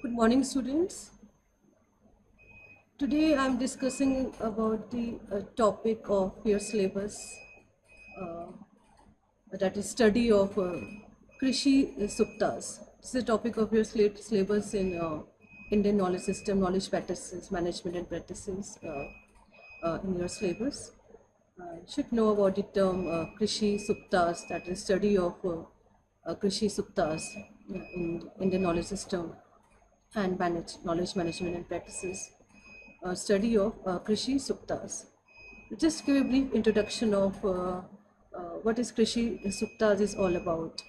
Good morning, students. Today I'm discussing about the topic of your syllabus, uh, that is study of Krishisuktas. This is the topic of your syllabus in Indian knowledge system, knowledge practices, management and practices in your syllabus. You should know about the term Krishisuktas, that is study of Krishisuktas in Indian knowledge system and knowledge management and practices, study of Krishisuktas. Just give a brief introduction of what is Krishisuktas is all about.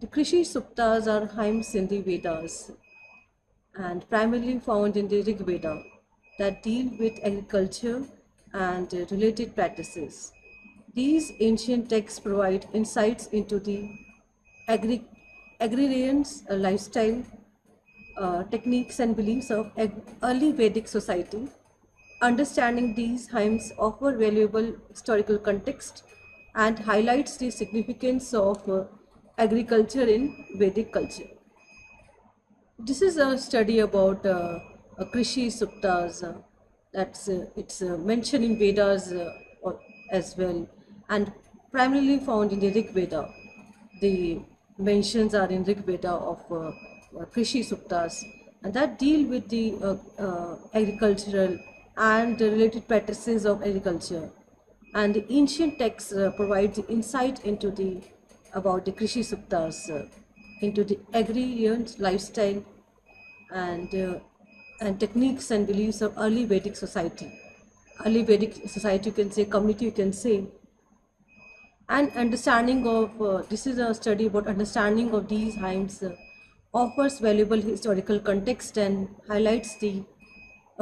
The Krishisuktas are hymns in the Vedas and primarily found in the Rig Veda that deal with agriculture and related practices. These ancient texts provide insights into the agrarian's lifestyle, techniques and beliefs of early Vedic society. Understanding these hymns offer valuable historical context and highlights the significance of agriculture in Vedic culture. This is a study about Krishisuktas. It's mentioned in Vedas as well, and primarily found in the Rig Veda. The mentions are in Rig Veda of Krishisuktas, and that deal with the agricultural and the related practices of agriculture. And the ancient texts provide the insight into the about the Krishisuktas, into the agrarian lifestyle and and techniques and beliefs of early Vedic society. Early Vedic society, you can say, community, you can say, and understanding of this is a study about understanding of these hymns offers valuable historical context and highlights the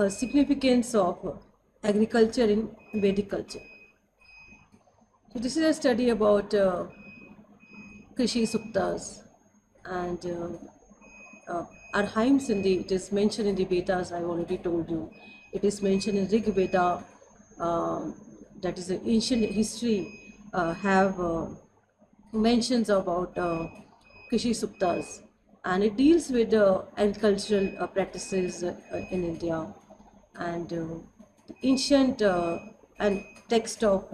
significance of agriculture in Vedic culture. So this is a study about Krishisuktas and our hymns in the, it is mentioned in the Vedas, I already told you. It is mentioned in Rig Veda, that is an ancient history, have mentions about Krishisuktas, and it deals with agricultural practices in India, and the ancient and text of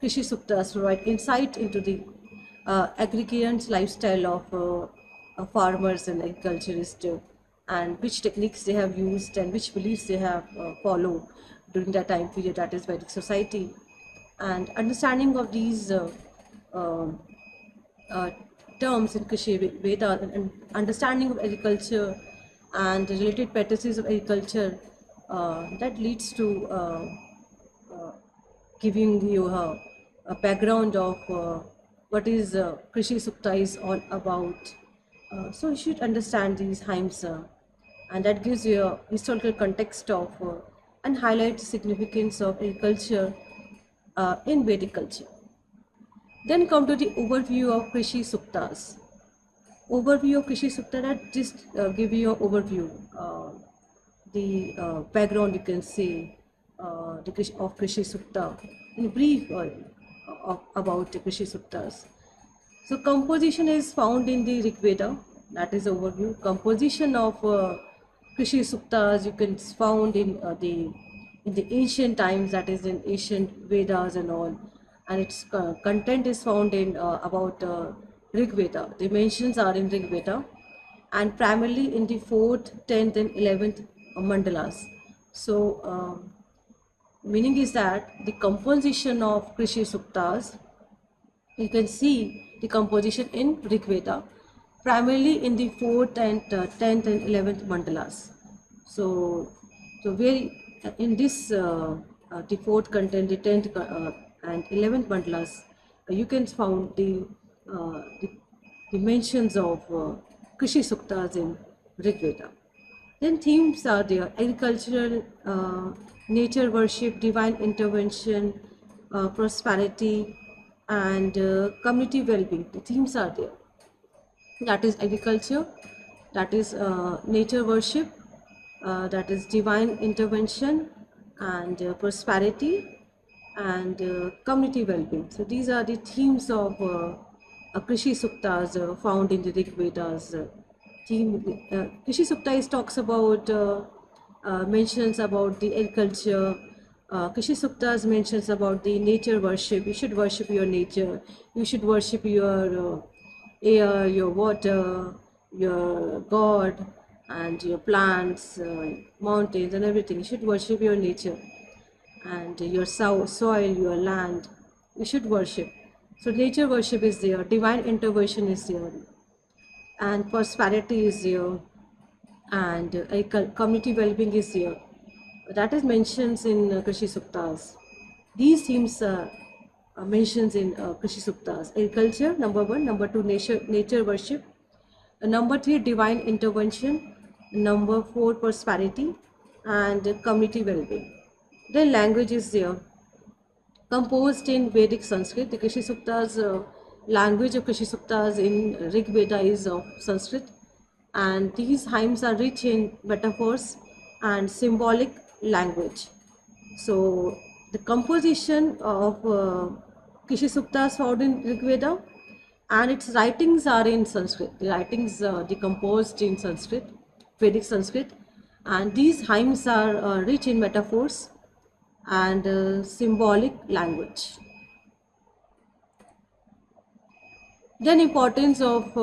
Krishisuktas provide insight into the agrarian lifestyle of farmers and agriculturists, and which techniques they have used and which beliefs they have followed during that time period, that is Vedic society. And understanding of these um uh, terms in Krishi Veda and understanding of agriculture and the related practices of agriculture, that leads to uh, giving you a background of what is Krishisukta is all about. So you should understand these hymns, and that gives you a historical context of and highlights significance of agriculture in Vedic culture. Then come to the overview of Krishisuktas. Overview of Krishisukta, that just give you an overview, the background, you can say, of Krishisukta in brief about the Krishisuktas. So composition is found in the Rig Veda, that is overview. Composition of Krishisuktas you can found in the ancient times, that is in ancient Vedas and all, and its content is found in about Rig Veda. The mentions are in Rig Veda, and primarily in the 4th, 10th, and 11th mandalas. So, meaning is that the composition of Krishisuktas, you can see the composition in Rig Veda, primarily in the 4th and 10th and 11th mandalas. So, where in this the 4th content, the 10th and 11th mandalas, you can found the mentions of Krishisuktas in Rig Veda. Then themes are there: agricultural, nature worship, divine intervention, prosperity, and community well-being. The themes are there. That is agriculture, that is nature worship, that is divine intervention, and prosperity, and community well-being. So these are the themes of Krishisuktas found in the Rig Vedas. Krishisuktas talks about mentions about the agriculture. Krishisuktas mentions about the nature worship. You should worship your nature. You should worship your air, your water, your God, and your plants, mountains, and everything. You should worship your nature and your soil, your land. You should worship. So nature worship is there. Divine intervention is there, and prosperity is there, and community well-being is here. That is mentions in Krishisuktas. These themes mentions in Krishisuktas. Agriculture, number one. Number two, nature worship. Number three, divine intervention. Number four, prosperity and community well-being. Then language is there. Composed in Vedic Sanskrit. The Krishisuktas, language of Krishisuktas in Rig Veda is of Sanskrit, and these hymns are rich in metaphors and symbolic language. So the composition of Krishisuktas found in Rig Veda, and its writings are in Sanskrit. The writings decomposed in Sanskrit, Vedic Sanskrit, and these hymns are rich in metaphors and symbolic language. Then importance of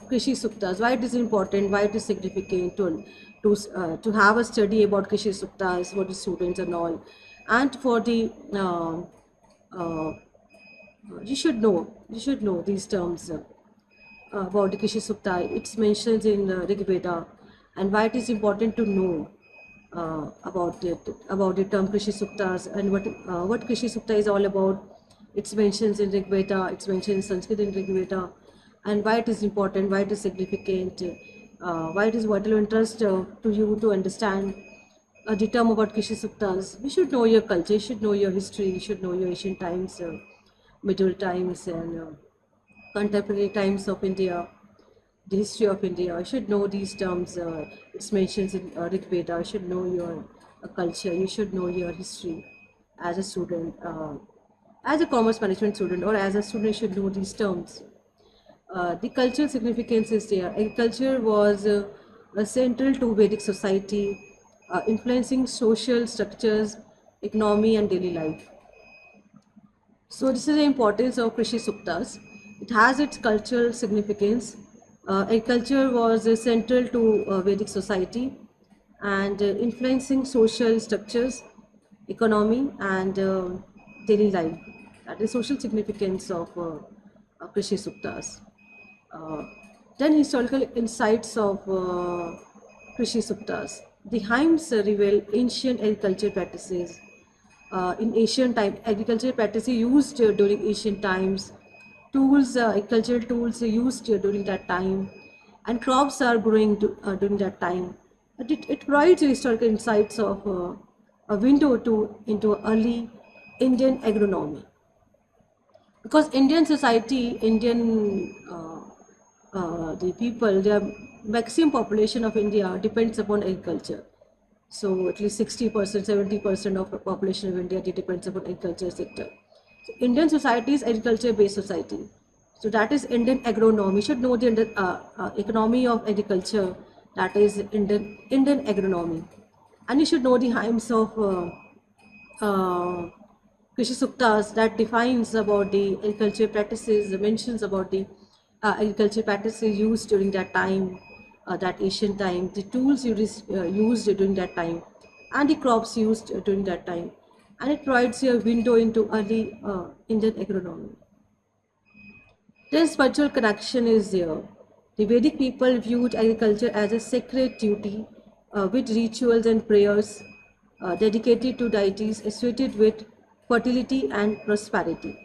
Krishisuktas. Why it is important? Why it is significant to have a study about Krishisuktas for the students and all, and for the you should know these terms about the Krishisukta. It's mentioned in Rig Veda, and why it is important to know about the term Krishisuktas, and what Krishisukta is all about. It's mentioned in Rig Veda, it's mentioned in Sanskrit in Rig Veda, and why it is important, why it is significant, why it is vital interest to you to understand the term about Krishisuktas. You should know your culture, you should know your history, you should know your ancient times, medieval times, and contemporary times of India, the history of India. You should know these terms. It's mentioned in Rig Veda. You should know your culture. You should know your history as a student, as a commerce management student, or as a student. You should know these terms. The cultural significance is there. Agriculture was central to Vedic society, influencing social structures, economy, and daily life. So this is the importance of Krishisuktas. It has its cultural significance. Agriculture was central to Vedic society and influencing social structures, economy, and daily life. That is social significance of Krishisuktas. Uh, then historical insights of Krishisuktas. The hymns reveal ancient agriculture practices. In ancient time, agricultural practices used during ancient times, tools, agricultural tools used during that time, and crops are growing during that time. But it provides historical insights of a window into early Indian agronomy. Because Indian society, the people, the maximum population of India depends upon agriculture. So at least 60%, 70% of the population of India depends upon agriculture sector. So Indian society is agriculture-based society. So that is Indian agronomy. You should know the economy of agriculture. That is Indian agronomy, and you should know the hymns of uh, Krishisuktas that defines about the agriculture practices, mentions about the agriculture practices used during that time, that ancient time, the tools used during that time, and the crops used during that time. And it provides you a window into early Indian agronomy. Then spiritual connection is there. The Vedic people viewed agriculture as a sacred duty with rituals and prayers dedicated to deities associated with fertility and prosperity.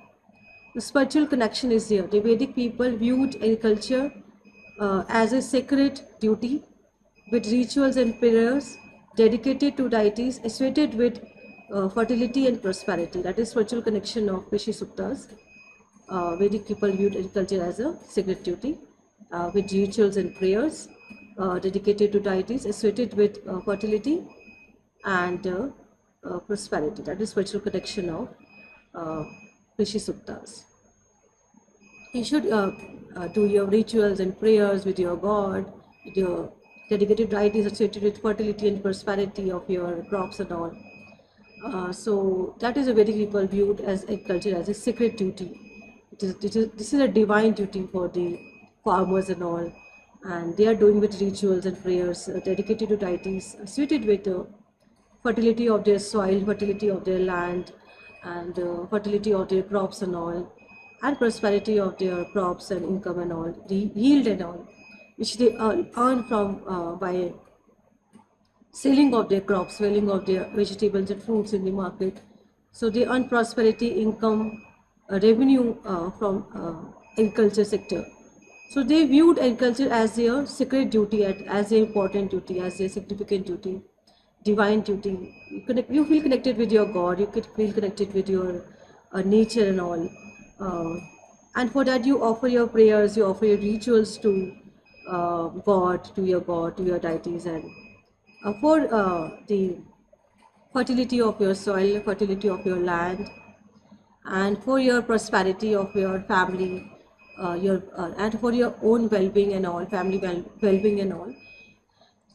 The spiritual connection is there. The Vedic people viewed agriculture as a sacred duty with rituals and prayers dedicated to deities associated with fertility and prosperity. That is spiritual connection of Krishisuktas. Vedic people viewed agriculture as a sacred duty with rituals and prayers dedicated to deities associated with fertility and prosperity. That is spiritual connection of uh, Krishisuktas. You should do your rituals and prayers with your God, your dedicated diet is associated with fertility and prosperity of your crops and all. So that is a Vedic people viewed as agriculture as a sacred duty. This is a divine duty for the farmers and all, and they are doing with rituals and prayers dedicated to deities, suited with fertility of their soil, fertility of their land, and fertility of their crops and all, and prosperity of their crops and income and all, the yield and all, which they earn from by selling of their crops, selling of their vegetables and fruits in the market. So they earn prosperity, income, revenue from agriculture sector. So they viewed agriculture as their sacred duty, as their important duty, as their significant duty, divine duty. You feel connected with your God. You could feel connected with your nature and all. And for that, you offer your prayers, you offer your rituals to God, to your deities, and for the fertility of your soil, fertility of your land, and for your prosperity of your family, your and for your own well-being and all, family well-being and all.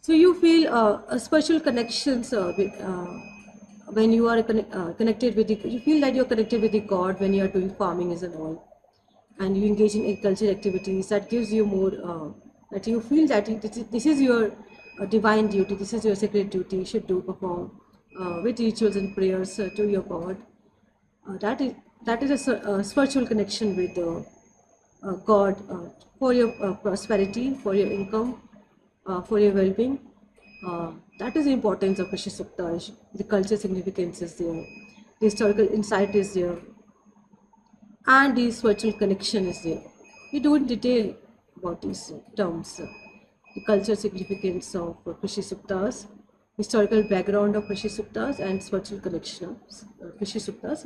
So you feel a special connections when you are connected with the. You feel that you're connected with the God when you are doing farming and all, and you engage in agricultural activities. That gives you more. That you feel that this is your divine duty. This is your sacred duty. You should do perform with rituals and prayers to your God. That is a spiritual connection with God for your prosperity, for your income, for your well-being. That is the importance of Krishisuktas. The cultural significance is there, the historical insight is there, and the spiritual connection is there. We do in detail about these terms, the cultural significance of Krishisuktas, historical background of Krishisuktas, and spiritual connection of Krishisuktas.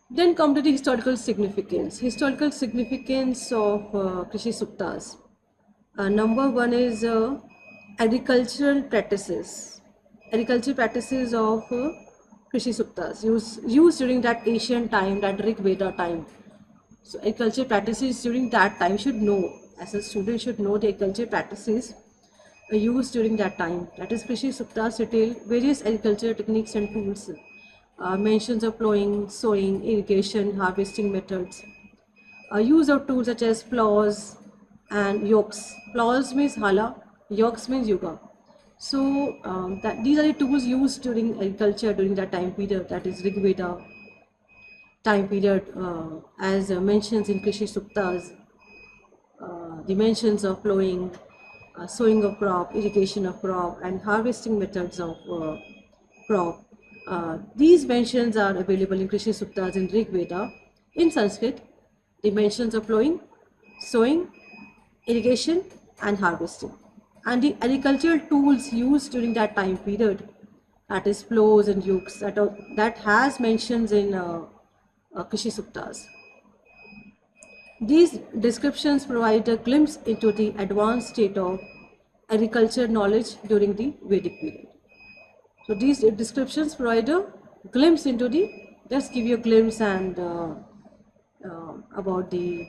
Then come to the historical significance. Historical significance of Krishisuktas. Number one is agricultural practices. Agricultural practices of Krishisuktas used during that ancient time, that Rig Veda time. So agricultural practices during that time should know, as a student should know the agricultural practices used during that time. That is Krishisuktas detail various agricultural techniques and tools. Mentions of plowing, sowing, irrigation, harvesting methods. Use of tools such as plows and yokes. Plows means hala, yokes means yuga. So these are the tools used during agriculture during that time period, that is Rig Veda time period, as mentions in Krishisuktas. The mentions of plowing, sowing of crop, irrigation of crop, and harvesting methods of crop. These mentions are available in Krishisuktas in Rig Veda. In Sanskrit, the mentions of plowing, sowing, irrigation, and harvesting. And the agricultural tools used during that time period, that is plows and yokes, that has mentions in Krishisuktas. These descriptions provide a glimpse into the advanced state of agriculture knowledge during the Vedic period. So these descriptions provide a glimpse into the, just give you a glimpse and about the,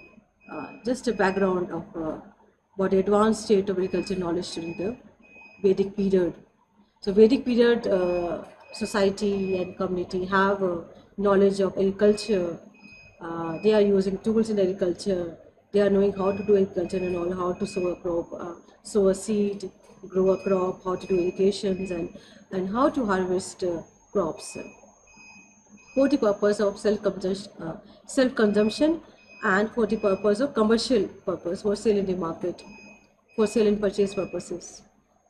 just a background of about the advanced state of agriculture knowledge during the Vedic period. So Vedic period society and community have knowledge of agriculture. They are using tools in agriculture. They are knowing how to do agriculture and all, how to sow a crop, sow a seed, grow a crop, how to do irrigations, and how to harvest crops for the purpose of self-consumption and for the purpose of commercial purpose, for sale in the market, for sale and purchase purposes.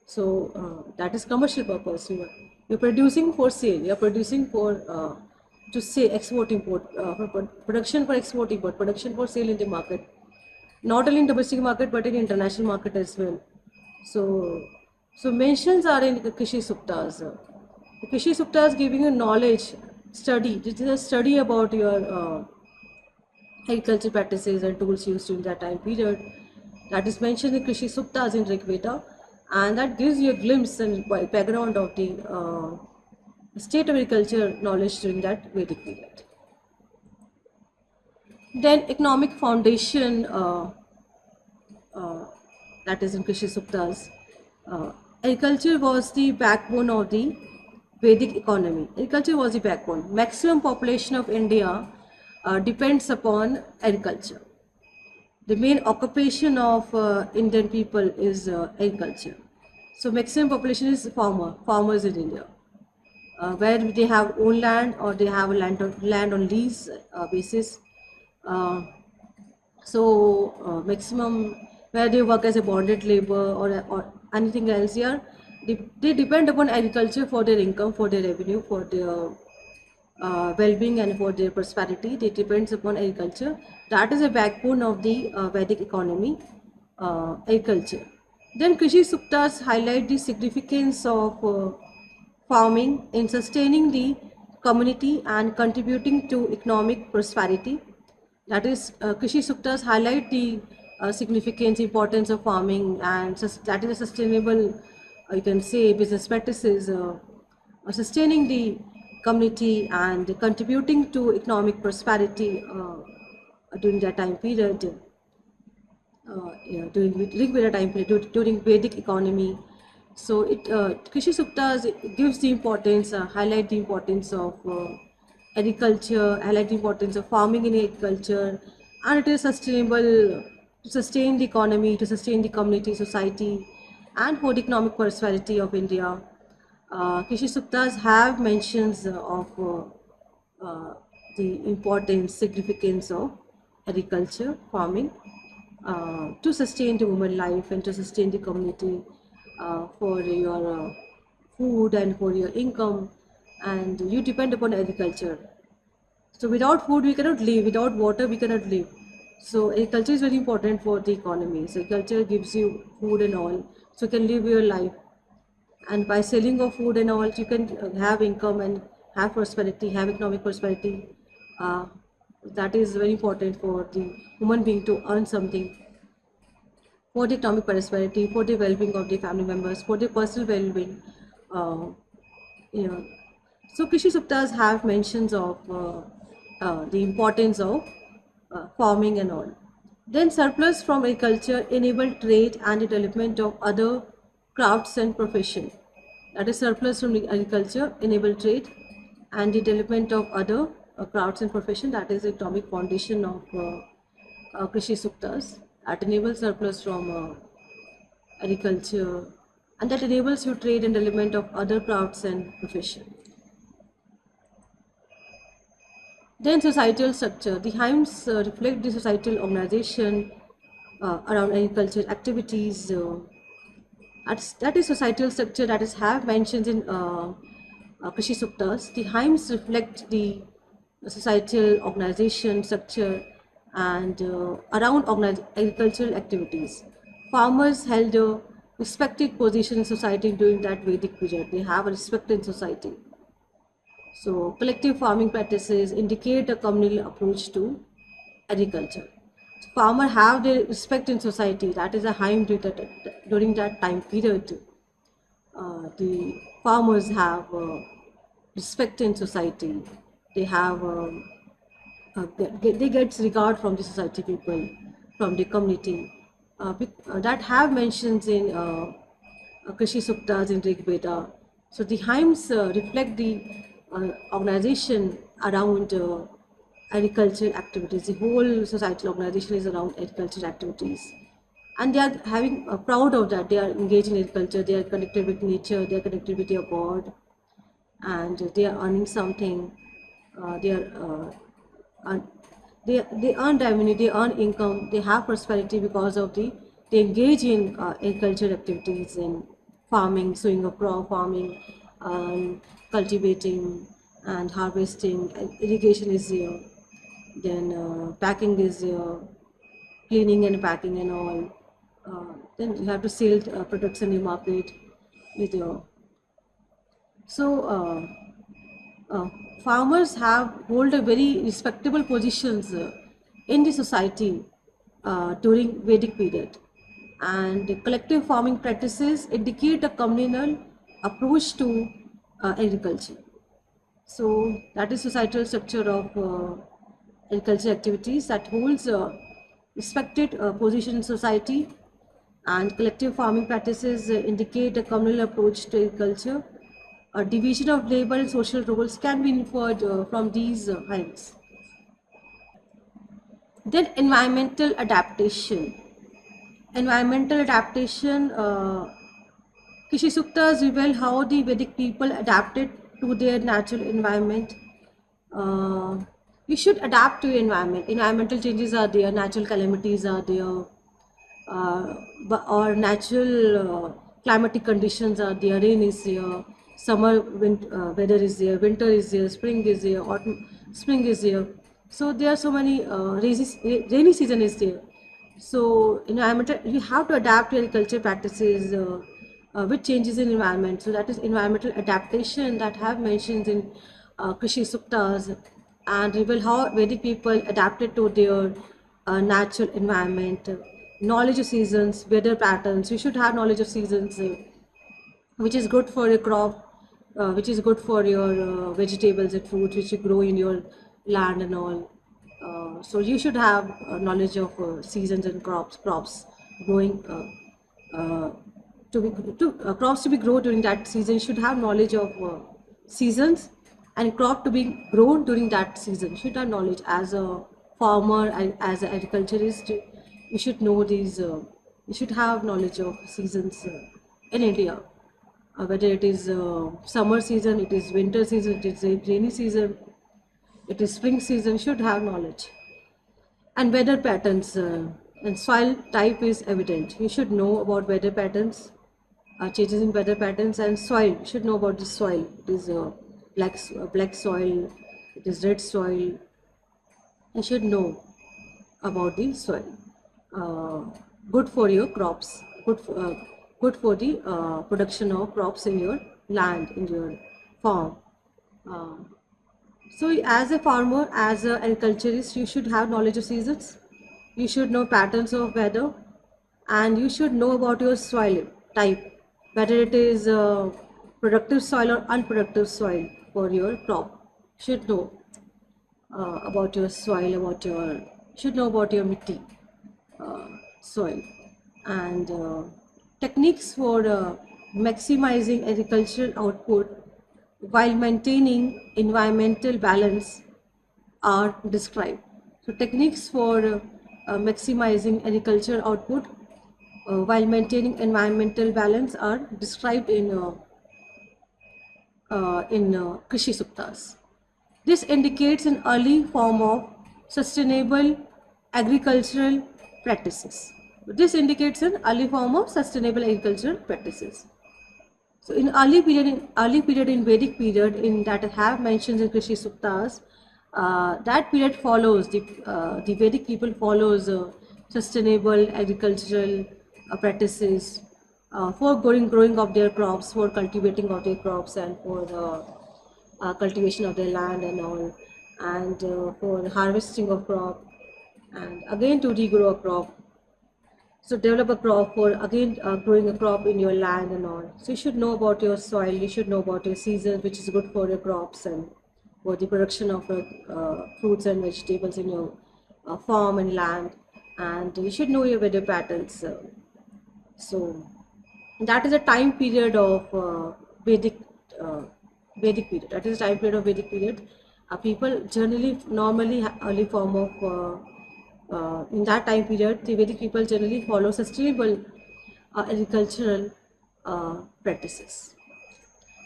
So that is commercial purpose. You're producing for sale. You're producing for to say export import, production for export import, production for sale in the market, not only in domestic market but in international market as well. So mentions are in the Krishisuktas. The Krishisuktas giving you knowledge, study. This is a study about your agriculture practices and tools used in that time period. That is mentioned in Krishisuktas in Rig Veda, and that gives you a glimpse and background of the state of agriculture knowledge during that Vedic period. Then economic foundation that is in Krishisuktas. Uh, Agriculture was the backbone of the Vedic economy. Agriculture was the backbone. Maximum population of India depends upon agriculture. The main occupation of Indian people is agriculture. So maximum population is farmers in India, where they have own land or they have land on lease basis. Uh, maximum where they work as a bonded labor or anything else here, they depend upon agriculture for their income, for their revenue, for their well-being and for their prosperity. They depends upon agriculture. That is a backbone of the Vedic economy, agriculture. Then Krishi Suktas highlight the significance of farming in sustaining the community and contributing to economic prosperity. That is, Krishi Suktas highlight the significance, importance of farming, and that is a sustainable, you can say, business practices, sustaining the community and contributing to economic prosperity during that time period. During Rig Veda time period, during Vedic economy. So Krishi Suktas gives the importance, highlight the importance of agriculture, highlight the importance of farming in agriculture, and it is sustainable to sustain the economy, to sustain the community, society, and for the economic prosperity of India. Krishi Suktas have mentions of the importance, significance of agriculture, farming, to sustain the human life and to sustain the community, for your food and for your income, and you depend upon agriculture. So without food we cannot live, without water we cannot live. So agriculture is very important for the economy. So agriculture gives you food and all, so you can live your life. And by selling of food and all, you can have income and have prosperity, have economic prosperity. Uh, that is very important for the human being to earn something for the economic prosperity, for the well-being of the family members, for the personal well-being. Uh, you know. So Krishi Suptas have mentions of the importance of farming and all. Then surplus from agriculture enable trade and the development of other crafts and profession. That is, surplus from agriculture enable trade and the development of other crafts and profession. That is the economic foundation of Krishi Suktas. That enables surplus from agriculture, and that enables you trade and development of other crafts and profession. Then societal structure. The hymns reflect the societal organization around agriculture activities. That is societal structure that is have mentioned in Krishi Suktas. The hymns reflect the societal organization structure and around agricultural activities. Farmers held a respected position in society during that Vedic period. They have a respect in society. So collective farming practices indicate a communal approach to agriculture. So farmers have their respect in society. That is a hymn during that time period. The farmers have respect in society. They have they get regard from the society people, from the community. That have mentions in Krishi Suktas in Rig Veda. So the hymns reflect the organization around agricultural activities. The whole societal organization is around agricultural activities, and they are having proud of that. They are engaged in agriculture. They are connected with nature. They are connected with their God, and they are earning something. They are they earn revenue, they earn income, they have prosperity because of they engage in agricultural activities and farming, sowing of crop, farming, cultivating and harvesting, and irrigation is here. Then packing is here, cleaning and packing and all. Then you have to sell products in the market with your. So uh, farmers have hold a very respectable positions in the society during Vedic period, and collective farming practices indicate a communal approach to agriculture. So that is societal structure of agriculture activities that holds a respected position in society, And collective farming practices indicate a communal approach to agriculture. A division of labor and social roles can be inferred from these hymns. Then environmental adaptation. Environmental adaptation, Krishisuktas reveal how the Vedic people adapted to their natural environment. Uh, you should adapt to your environment. Environmental changes are there, natural calamities are there, or natural climatic conditions are there. Rain is here, weather is here, winter is here, spring is here, autumn, spring is here. So there are so many rainy season is there. So environmental, you have to adapt your agriculture practices with changes in environment. So that is environmental adaptation that have mentioned in Krishisuktas, and reveal how Vedic people adapted to their natural environment. Knowledge of seasons, weather patterns. You should have knowledge of seasons, which is good for your crop, which is good for your vegetables and fruits which you grow in your land and all. So you should have knowledge of seasons and crops growing. Uh, Crops to be grown during that season, you should have knowledge of seasons, and crop to be grown during that season. You should have knowledge as a farmer and as an agriculturist. You should know these. You should have knowledge of seasons in India. Whether it is summer season, it is winter season, it is rainy season, it is spring season, should have knowledge. And weather patterns and soil type is evident. You should know about weather patterns, changes in weather patterns, and soil. You should know about the soil. It is black soil, it is red soil. You should know about the soil. Good for your crops, good for the production of crops in your land, in your farm. Uh, so as a farmer, as an agriculturist, you should have knowledge of seasons. You should know patterns of weather, and you should know about your soil type, whether it is productive soil or unproductive soil for your crop. Should know about your soil, should know about your mitti, soil, and techniques for maximizing agricultural output while maintaining environmental balance are described. So techniques for maximizing agricultural output while maintaining environmental balance are described in Krishisuktas. This indicates an early form of sustainable agricultural practices. This indicates an early form of sustainable agricultural practices. So in early period in Vedic period, in that I have mentioned in Krishisuktas, that period follows the Vedic people follows sustainable agricultural practices for growing of their crops, for cultivating of their crops, and for the cultivation of their land and all, and for harvesting of crop, and again to regrow a crop. So develop a crop for again growing a crop in your land and all. So you should know about your soil, you should know about your season, which is good for your crops and for the production of fruits and vegetables in your farm and land, and you should know your weather patterns. So that is a time period of Vedic uh, Vedic period. That is the time period of Vedic period. People generally normally early form of in that time period, the Vedic people generally follow sustainable agricultural practices.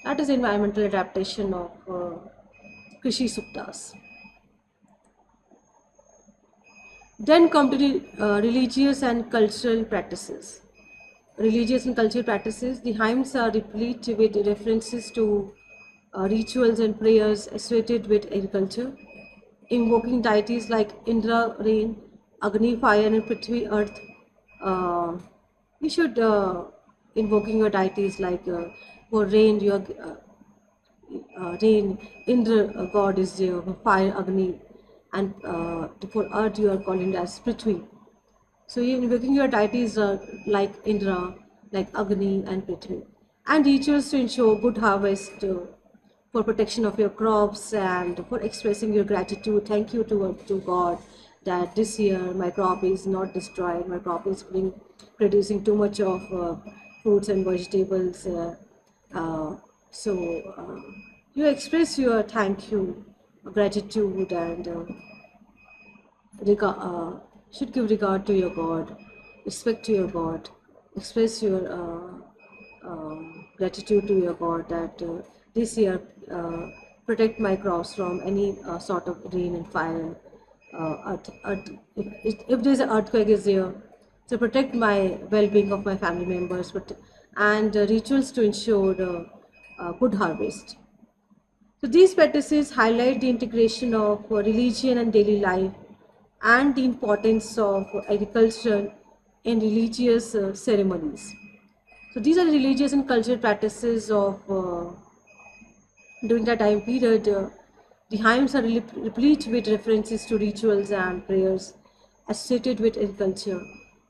That is environmental adaptation of Krishisuktas. Then come to the religious and cultural practices. Religious and cultural practices. The hymns are replete with references to rituals and prayers associated with agriculture, invoking deities like Indra, rain, Agni, fire, and Prithvi, earth. You should invoking your deities like for rain, rain, Indra, god is there, fire, Agni, and for earth you are calling as Prithvi. So you're invoking your deities like Indra, like Agni and Prithvi, and rituals to ensure good harvest, for protection of your crops, and for expressing your gratitude. Thank you to God that this year my crop is not destroyed, my crop is producing too much of fruits and vegetables. Uh, so you express your thank you, gratitude, and should give regard to your God, respect to your God, express your gratitude to your God that this year protect my crops from any sort of rain and fire. If there's an earthquake is there, to protect my well-being of my family members, and rituals to ensure good harvest. So these practices highlight the integration of religion and daily life and the importance of agriculture in religious ceremonies. So these are the religious and cultural practices of during that time period. The hymns are replete with references to rituals and prayers associated with agriculture,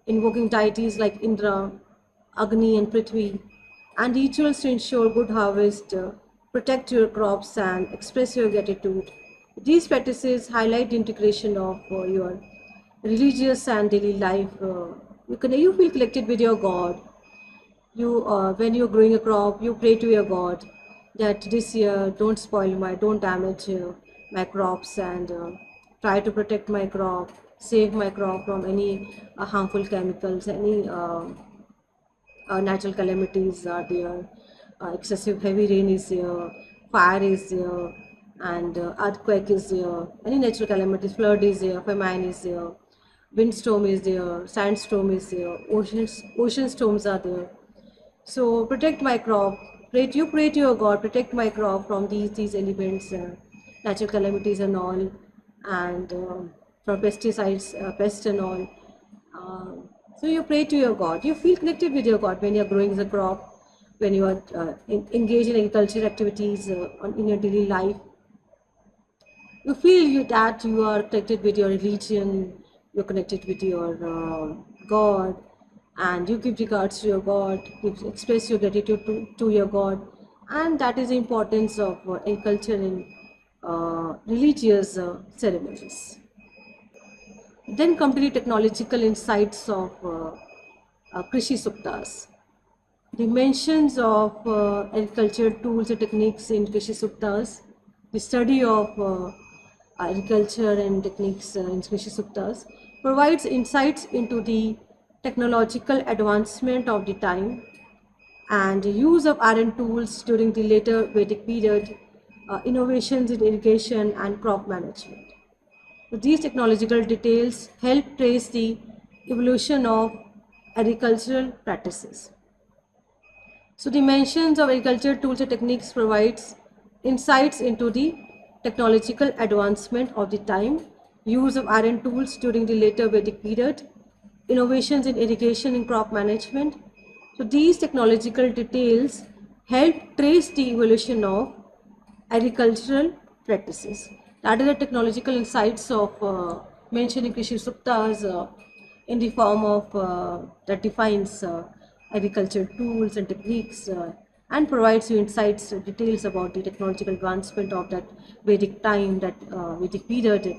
invoking deities like Indra, Agni, and Prithvi, and rituals to ensure good harvest, protect your crops, and express your gratitude. These practices highlight the integration of your religious and daily life. You feel connected with your God. You when you're growing a crop, you pray to your God that this year don't damage my crops, and try to protect my crop, save my crop from any harmful chemicals, any natural calamities are there. Excessive heavy rain is there, fire is there, and earthquake is there. Any natural calamities, flood is there, famine is there, windstorm is there, sandstorm is there, ocean storms are there. So protect my crop. Pray to your God. Protect my crop from these elements, natural calamities and all, and from pesticides, pests and all. So you pray to your God. You feel connected with your God when you are growing the crop, when you are engaged in agricultural activities in your daily life. You feel that you are connected with your religion, you're connected with your God, and you give regards to your God, you express your gratitude to your God, and that is the importance of agriculture in religious ceremonies. Then come to the technological insights of Krishisuktas. The mentions of agriculture tools and techniques in Krishisuktas, the study of agriculture and techniques in Krishisuktas provides insights into the technological advancement of the time and use of iron tools during the later Vedic period, innovations in irrigation and crop management. So these technological details help trace the evolution of agricultural practices. So the mentions of agriculture tools and techniques provides insights into the technological advancement of the time, use of iron tools during the later Vedic period, innovations in irrigation and crop management. So these technological details help trace the evolution of agricultural practices. That is the technological insights of mentioned in Krishisuktas in the form of that defines agricultural tools and techniques and provides you insights, details about the technological advancement of that Vedic time, that Vedic period,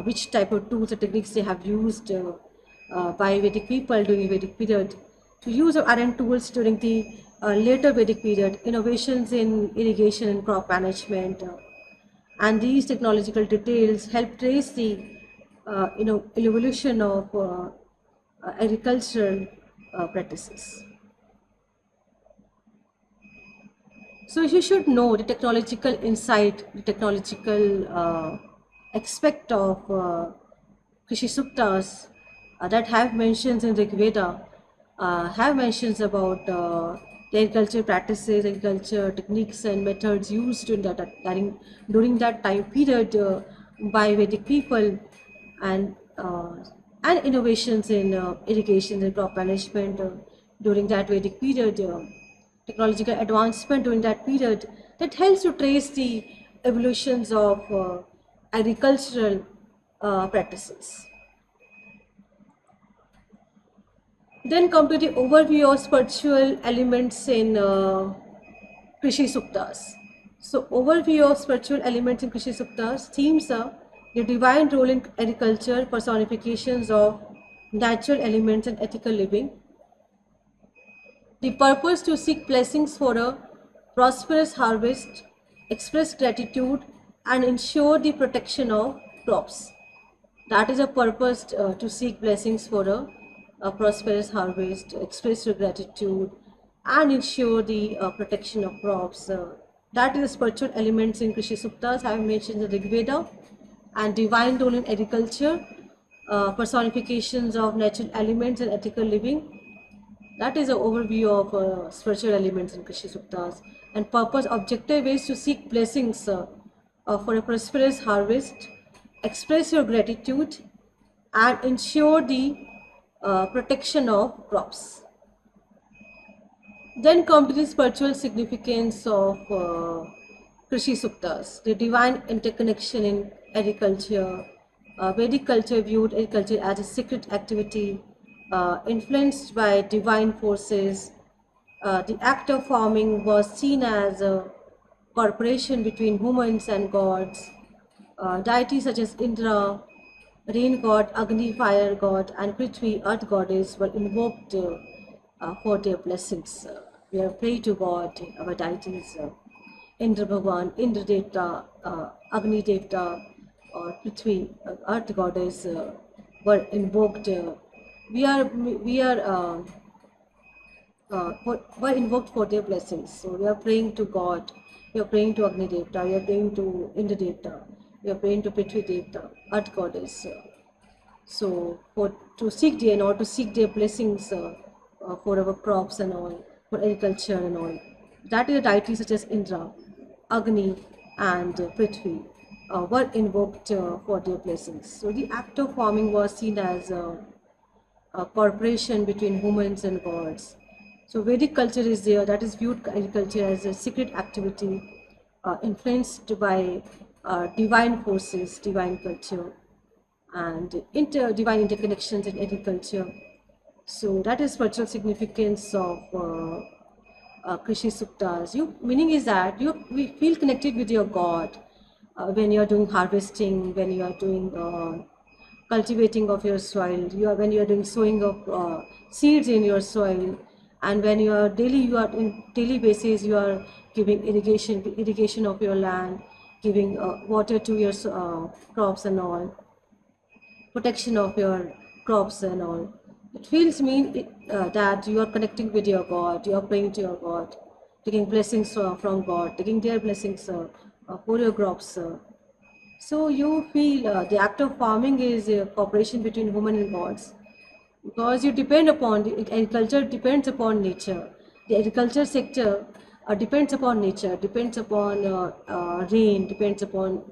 which type of tools and techniques they have used by Vedic people during Vedic period. To use of iron tools during the later Vedic period, innovations in irrigation and crop management, and these technological details help trace the evolution of agricultural practices. So you should know the technological insight, the technological aspect of Krishisuktas that have mentions in Rig Veda, have mentions about the agriculture practices, agriculture techniques and methods used during that time period by Vedic people, and innovations in irrigation and crop management during that Vedic period. Technological advancement during that period that helps to trace the evolutions of agricultural practices. Then come to the overview of spiritual elements in Krishisuktas. So overview of spiritual elements in Krishisuktas themes are the divine role in agriculture, personifications of natural elements and ethical living. The purpose to seek blessings for a prosperous harvest, express gratitude, and ensure the protection of crops. That is a purpose to seek blessings for a prosperous harvest, express your gratitude, and ensure the protection of crops. That is the spiritual elements in Krishisuktas. I have mentioned the Rig Veda and divine role in agriculture, personifications of natural elements and ethical living. That is an overview of spiritual elements in Krishisuktas. And purpose objective is to seek blessings for a prosperous harvest, express your gratitude, and ensure the protection of crops. Then come to the spiritual significance of Krishisuktas, the divine interconnection in agriculture. Vedic culture viewed agriculture as a sacred activity influenced by divine forces. The act of farming was seen as a cooperation between humans and gods. Deities such as Indra, rain god, Agni, fire god, and Prithvi, earth goddess, were invoked for their blessings. We have prayed to God, our deities, Indra Bhagwan, Indra Devta, Agni Devta, or Prithvi, earth goddess, were invoked. Were invoked for their blessings. So we are praying to God, we are praying to Agni Devta, we are praying to Indra Devta, we are praying to Prithvi Devta, earth goddess. So to seek their, in order to seek their blessings for our crops and all, for agriculture and all. That is a deity such as Indra, Agni, and Prithvi were invoked for their blessings. So the act of farming was seen as a cooperation between humans and gods. So Vedic culture is there, that is viewed agriculture as a secret activity influenced by divine forces, divine culture, and divine interconnections in agriculture. So that is spiritual significance of Krishisuktas. Meaning is that we feel connected with your God when you are doing harvesting, when you are doing cultivating of your soil, when you are doing sowing of seeds in your soil, and when you are in daily basis you are giving irrigation of your land, giving water to your crops and all, protection of your crops and all. It feels that you are connecting with your God, you are praying to your God, taking blessings from God, taking their blessings for your crops. So you feel the act of farming is a cooperation between human and gods, because you depend upon the agriculture depends upon nature. The agriculture sector depends upon nature, depends upon rain, depends upon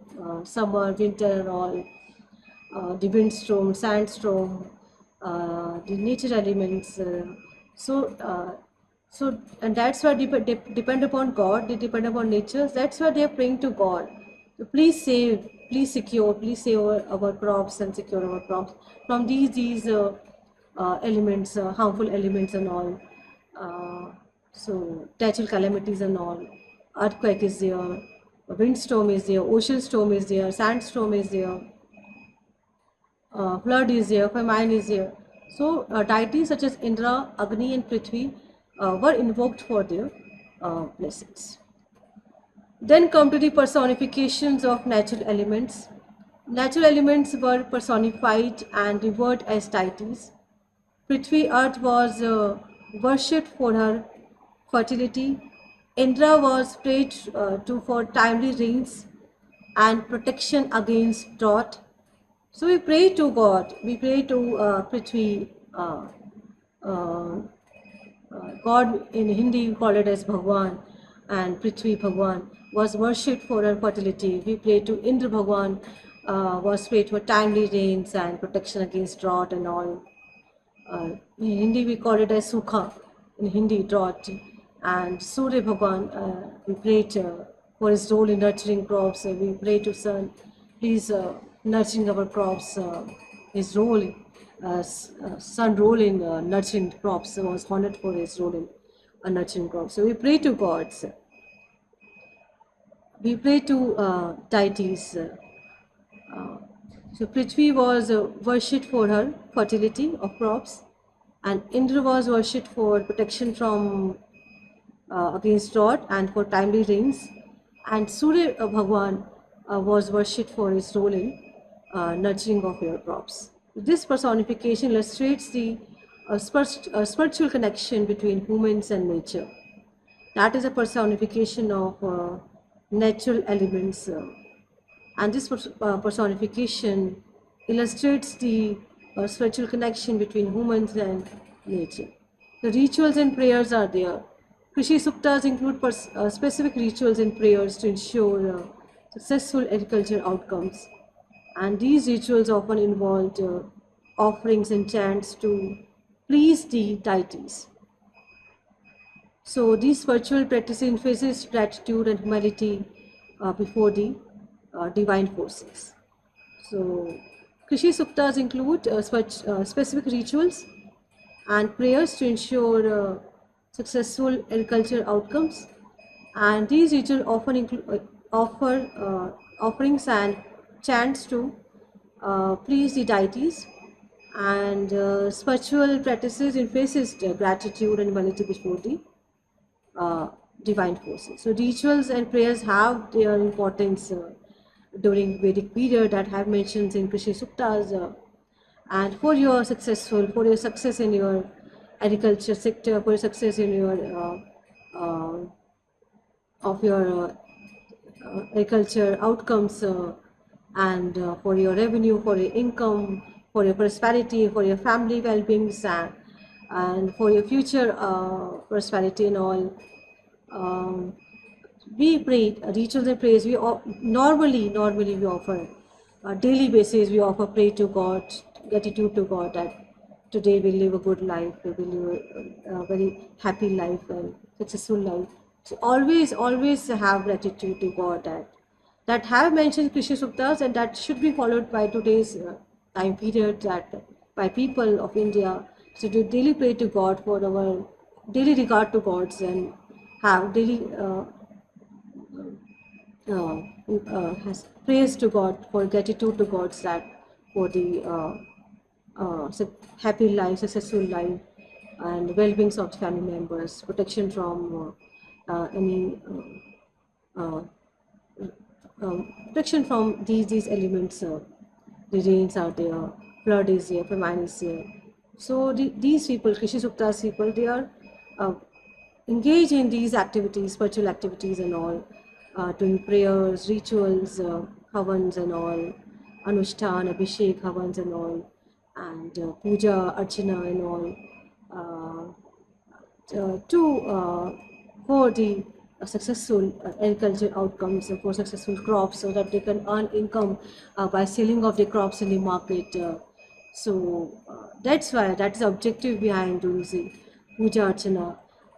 summer, winter, and all. The windstorm, sandstorm, the nature elements. And that's why they depend upon God. They depend upon nature. That's why they are praying to God. So please save, please secure, please save our crops and secure our crops from these elements, harmful elements and all. So natural calamities and all. Earthquake is there, windstorm is there, ocean storm is there, sandstorm is there. Flood is here, famine is here. So deities such as Indra, Agni, and Prithvi were invoked for their blessings. Then come to the personifications of natural elements. Natural elements were personified and revered as deities. Prithvi, earth, was worshipped for her fertility. Indra was prayed to for timely rains and protection against drought. So we pray to God, we pray to Prithvi, uh, God in Hindi we call it as Bhagwan, and Prithvi Bhagwan was worshipped for her fertility. We pray to Indra Bhagwan, was prayed for timely rains and protection against drought and all. In Hindi we call it as Sukha, in Hindi drought. And Surya Bhagwan, we prayed for his role in nurturing crops. We pray to Sun, please nurturing our crops. His role, Sun role in nurturing crops was honored for his role in nurturing crops. So we pray to gods. We pray to deities. So Prithvi was worshipped for her fertility of crops, and Indra was worshipped for protection from against drought and for timely rains, and Surya Bhagwan was worshipped for his role in nurturing of your crops. This personification illustrates the spiritual connection between humans and nature. That is a personification of natural elements, and this personification illustrates the spiritual connection between humans and nature. The rituals and prayers are there. Krishisuktas include specific rituals and prayers to ensure successful agriculture outcomes, and these rituals often involved offerings and chants to please the deities. So these spiritual practices emphasize gratitude and humility before the divine forces. So Krishisuktas include specific rituals and prayers to ensure successful agricultural outcomes, and these rituals often include offer offerings and chants to please the deities, and spiritual practices emphasizes gratitude and humility before the uh, divine forces. So rituals and prayers have their importance during Vedic period that have mentioned in Krishisuktas, and for your success in your agriculture sector, for your success in your of your agriculture outcomes, and for your revenue, for your income, for your prosperity, for your family well-beings, and for your future prosperity and all. Um, we pray rituals and praise. Normally we offer daily basis. We offer pray to God, gratitude to God that today we live a good life, we will live a very happy life and successful life. So always have gratitude to God that have mentioned Krishisuktas, and that should be followed by today's time period, that by people of India. So to daily pray to God for our daily regard to gods, and have daily has praise to God, for gratitude to God, that for the happy life, successful life, and well-being of the family members, protection from any protection from these elements. The rains are there, flood is here, famine is here. So these people, Krishisuktas people, they are uh, engaged in these activities, spiritual activities and all, doing prayers, rituals, havans and all, anushtan, abhishek, havans and all, and puja, archana and all. To for the successful agriculture outcomes, for successful crops, so that they can earn income by selling of the crops in the market. That's why that is the objective behind doing the puja archana,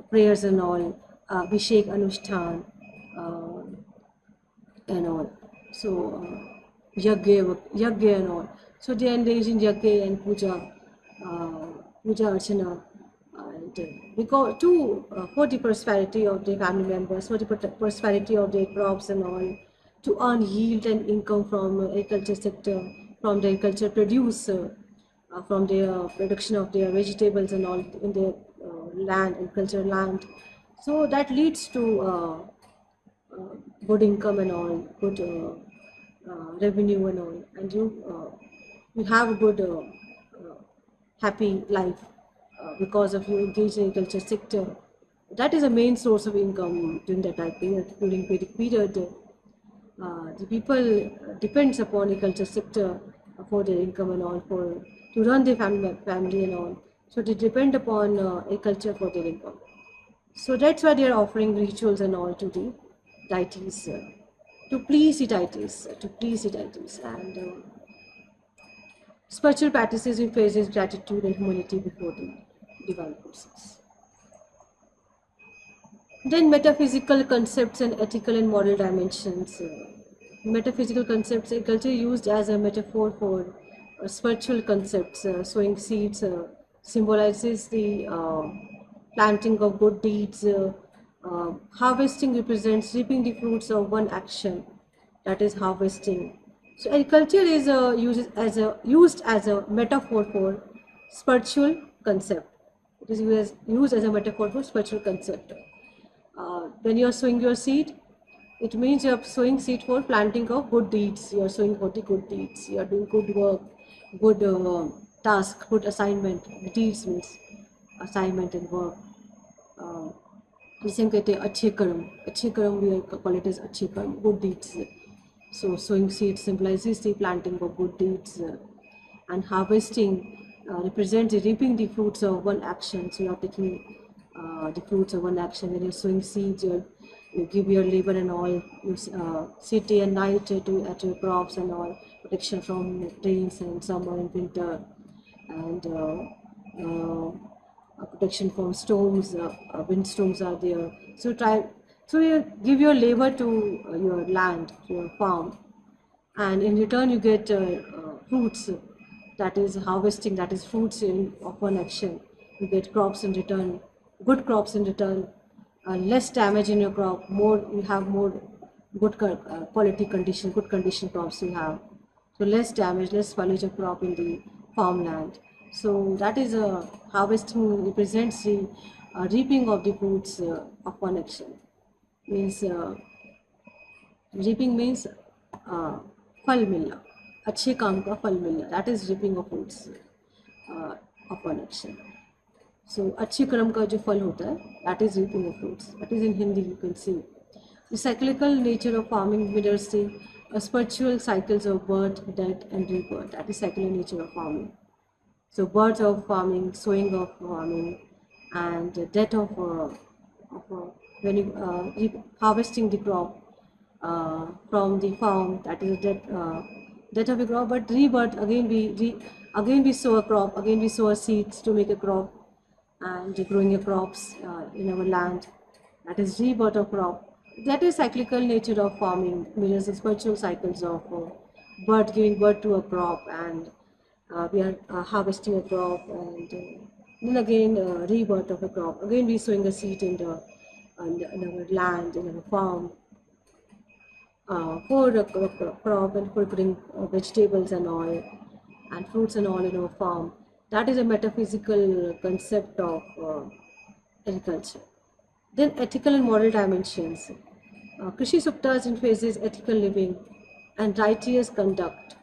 prayers and all, Abhishek Anushthan and all. So yagya and all. So they engage in yagya and uh, puja archana, and because for the prosperity of the family members, for the prosperity of their crops and all, to earn yield and income from agriculture sector, from the agriculture produce, from their production of their vegetables and all in their land, agricultural land. So that leads to good income and all, good revenue and all, and you have a good happy life because of you engage in agriculture sector. That is a main source of income during that time period, during Vedic period. The people depends upon agriculture sector for their income and all, for to run their family and all. So they depend upon agriculture for their income. So that's why they are offering rituals and all to the deities, to please the deities, and spiritual practices emphasizes gratitude and humanity before the divine forces. Then metaphysical concepts and ethical and moral dimensions. Metaphysical concepts, culture used as a metaphor for spiritual concepts. Sowing seeds symbolizes the planting of good deeds. Harvesting represents reaping the fruits of one action, that is harvesting. So agriculture is used as a metaphor for spiritual concept. It is used as a metaphor for spiritual concept. When you are sowing your seed, it means you are sowing seed for planting of good deeds. You are sowing for the good deeds. You are doing good work, good task, good assignment. Deeds means assignment and work. Uh, जिसे हम कहते हैं अच्छे कर्म we call it as अच्छे कर्म, good deeds. So sowing seed symbolizes the planting of good deeds, and harvesting represents the reaping the fruits of one action. So you are taking the fruits of one action. When you're sowing seeds, you give your labor and all. You sit day and night at your crops and all, protection from rains and summer and winter, and protection from storms. Windstorms are there. So you give your labor to your land, to your farm, and in return you get fruits. That is harvesting, that is fruits of one action. You get crops in return, good crops in return, less damage in your crop, more you have more good quality condition, good condition crops you have. So less damage, less spoilage of crop in the farmland. So that is harvesting represents the reaping of the fruits of one action. Means reaping means फल मिलना, अच्छे काम का फल मिलना. That is reaping of fruits of one action. So अच्छे कर्म का जो फल होता है, that is reaping of fruits. That is in Hindi, you can see. The cyclical nature of farming mirrors the spiritual cycles of birth, death, and rebirth. That is cyclical nature of farming. So birth of farming, sowing of farming, and death of when you harvesting the crop from the farm. That is death of a crop. But rebirth, again we sow a crop, again we sow seeds to make a crop, and growing your crops in our land. That is rebirth of crop. That is cyclical nature of farming, mirrors the spiritual cycles of birth, giving birth to a crop, and we are harvesting a crop, and then again rebirth of a crop. Again we sowing a seed in our land, in our farm, for a crop, and for growing vegetables and all, and fruits and all in our farm. That is a metaphysical concept of agriculture. Then ethical and moral dimensions. Krishisuktas emphasizes ethical living and righteous conduct.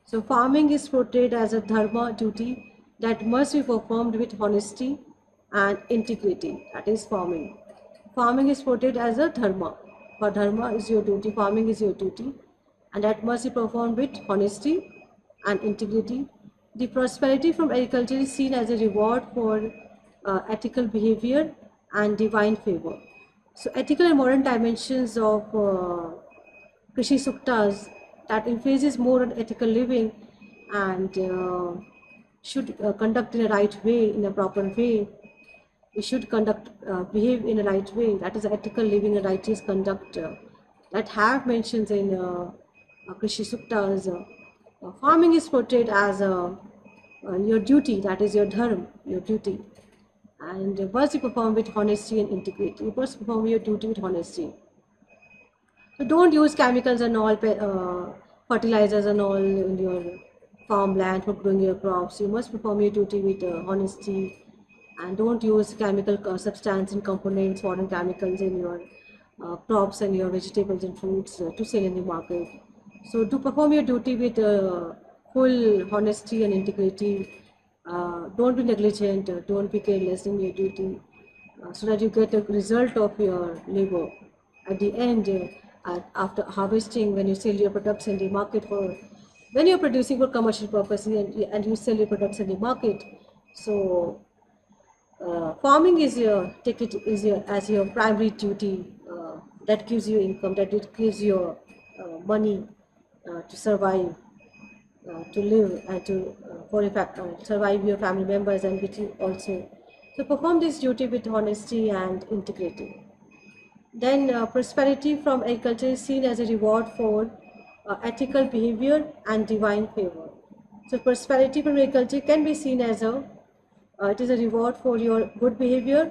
So farming is portrayed as a dharma duty that must be performed with honesty and integrity. That is farming. Farming is portrayed as a dharma. For dharma is your duty, farming is your duty, and that must be performed with honesty and integrity. The prosperity from agriculture is seen as a reward for ethical behavior and divine favor. So ethical and moral dimensions of Krishisuktas that emphasizes more on ethical living and should conduct in a right way, in a proper way. We should behave in a right way. That is ethical living and righteous conduct that have mentions in Krishisuktas. Farming is portrayed as your duty, that is your dharma, your duty. And must be performed with honesty and integrity. You must perform your duty with honesty. So don't use chemicals and all, fertilizers and all in your farmland for growing your crops. You must perform your duty with honesty, and don't use chemical substance and components, foreign chemicals in your crops and your vegetables and fruits to sell in the market. So to perform your duty with full honesty and integrity, don't be negligent, don't be careless in your duty, so that you get a result of your labor. At the end, after harvesting, when you sell your products in the market when you're producing for commercial purposes and you sell your products in the market, so farming is as your primary duty that gives you income, that it gives you money to survive, to live, and to survive your family members and with you also. So perform this duty with honesty and integrity. Then prosperity from agriculture is seen as a reward for ethical behavior and divine favor. So prosperity from agriculture can be seen as it is a reward for your good behavior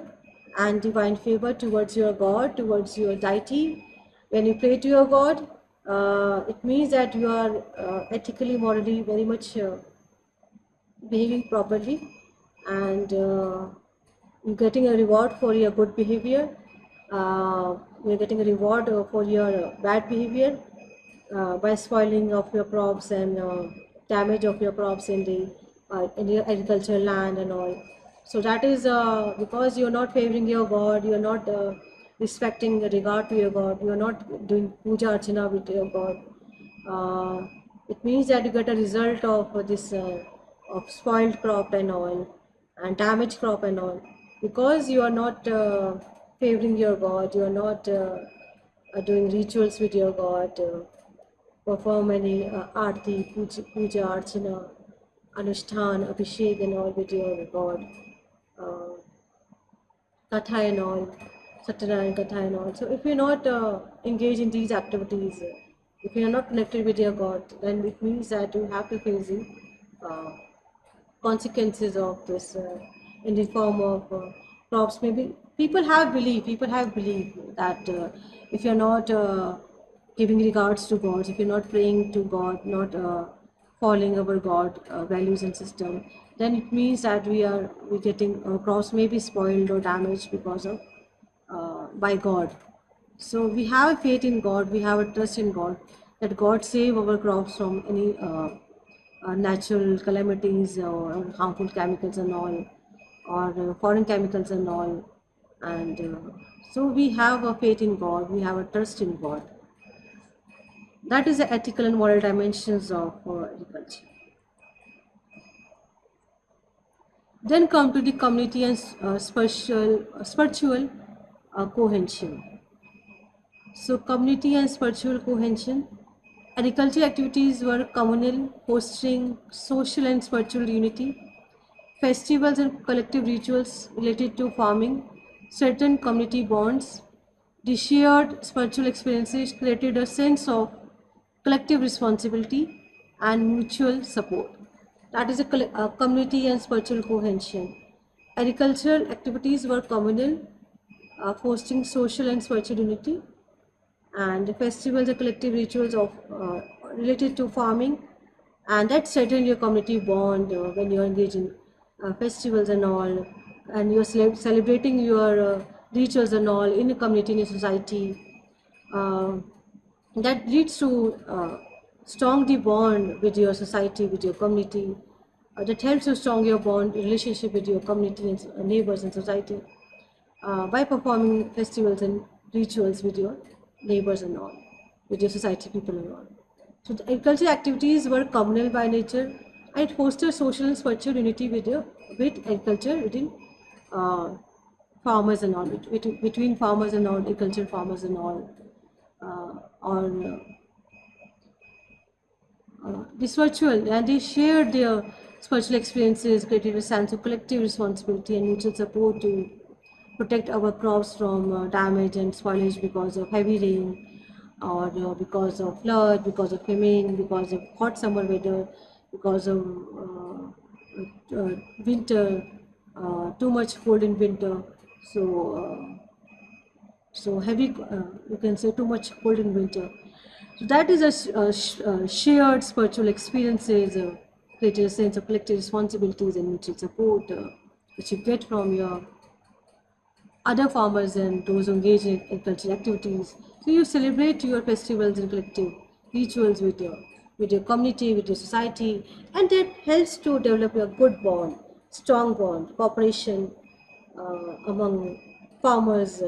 and divine favor towards your God, towards your deity. When you pray to your God, It means that you are ethically, morally very much behaving properly, and you're getting a reward for your good behavior. You're getting a reward for your bad behavior by spoiling of your crops and damage of your crops in your agricultural land and all. So that is because you're not favoring your God, you're not respecting regard to your God, you're not doing puja archana with your God. uh, it means that you get a result of this of spoiled crop and all, and damaged crop and all, because you are not favoring your God, you are not doing rituals with your God, perform any arti, puja, archana, anushthan, abhishek and all with your God, uh, katha and all, Satyanarayana katha and all. So if you're not engaged in these activities, if you're not connected with your God, then it means that you have to face the uh, consequences of this in the form of crops. Maybe people have belief that if you're not giving regards to God, if you're not praying to God, not following our God values and system, then it means that we getting crops may be spoiled or damaged because of by God. So we have a faith in God, we have a trust in God, that God save our crops from any natural calamities or harmful chemicals and all, or foreign chemicals and all. And so we have a faith in God, we have a trust in God. That is the ethical and moral dimensions of agriculture. Then come to the community and spiritual cohesion. So community and spiritual cohesion. Agricultural activities were communal, fostering social and spiritual unity. Festivals and collective rituals related to farming, certain community bonds. The shared spiritual experiences created a sense of collective responsibility and mutual support. That is a community and spiritual cohesion. Agricultural activities were communal, fostering social and spiritual unity, and festivals are collective rituals of related to farming, and that strengthen your community bond when you're engaged in festivals and all, and you're celebrating your rituals and all in a community, in a society. uh, that leads to strong the bond with your society, with your community. That helps you strong your bond relationship with your community and neighbors and society by performing festivals and rituals with your neighbors and all, with your society people and all. So the agricultural activities were communal by nature, and it fostered social and spiritual unity with agriculture within uh, farmers and all, between farmers and all, agricultural farmers and all, or this virtual, and they shared their spiritual experiences, created a sense of collective responsibility and mutual support to protect our crops from damage and spoilage because of heavy rain, or because of flood, because of famine, because of hot summer weather, because of winter, too much cold in winter. So, so heavy, you can say too much cold in winter. So that is shared spiritual experiences, created a sense of collective responsibilities and mutual support, which you get from your other farmers and those engaged in cultural activities. So you celebrate your festivals and collective rituals with your community, with your society, and that helps to develop a good bond, strong bond, cooperation among farmers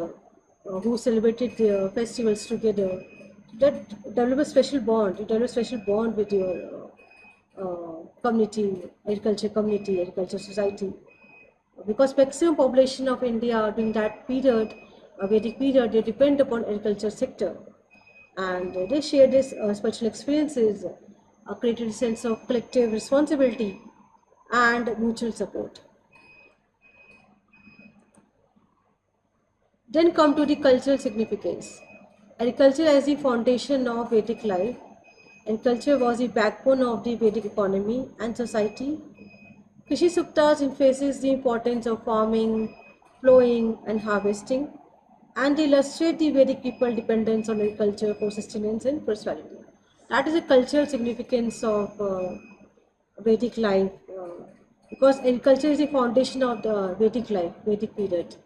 who celebrated their festivals together. That develop a special bond. You develop a special bond with your community, agriculture society, because maximum population of India during that period, Vedic period, they depend upon agriculture sector, and they share this special experiences, created a sense of collective responsibility and mutual support. Then come to the cultural significance. Agriculture as the foundation of Vedic life. Agriculture was the backbone of the Vedic economy and society. Krishisuktas emphasizes the importance of farming, plowing, and harvesting. and they illustrate the Vedic people dependence on agriculture for sustenance and prosperity. That is the cultural significance of Vedic life, because agriculture is the foundation of the Vedic life, Vedic period.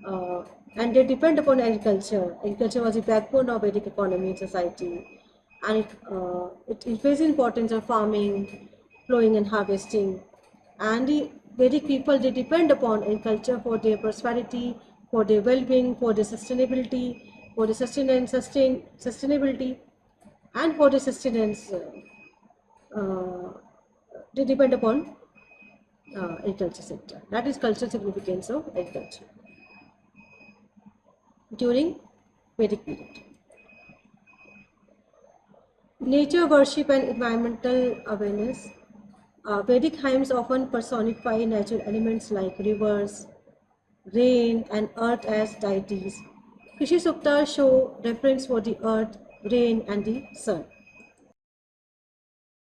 Uh, and they depend upon agriculture. Agriculture was the backbone of Vedic economy and society, and it increased the importance of farming, plowing, and harvesting. And the Vedic people, they depend upon agriculture for their prosperity, for their well-being, for their sustainability, for the sustainability, and for the sustenance. Uh, they depend upon agriculture sector. That is cultural significance of agriculture during Vedic period. Nature worship and environmental awareness. Vedic hymns often personify natural elements like rivers, rain, and earth as deities. Krishisuktas show reference for the earth, rain, and the sun.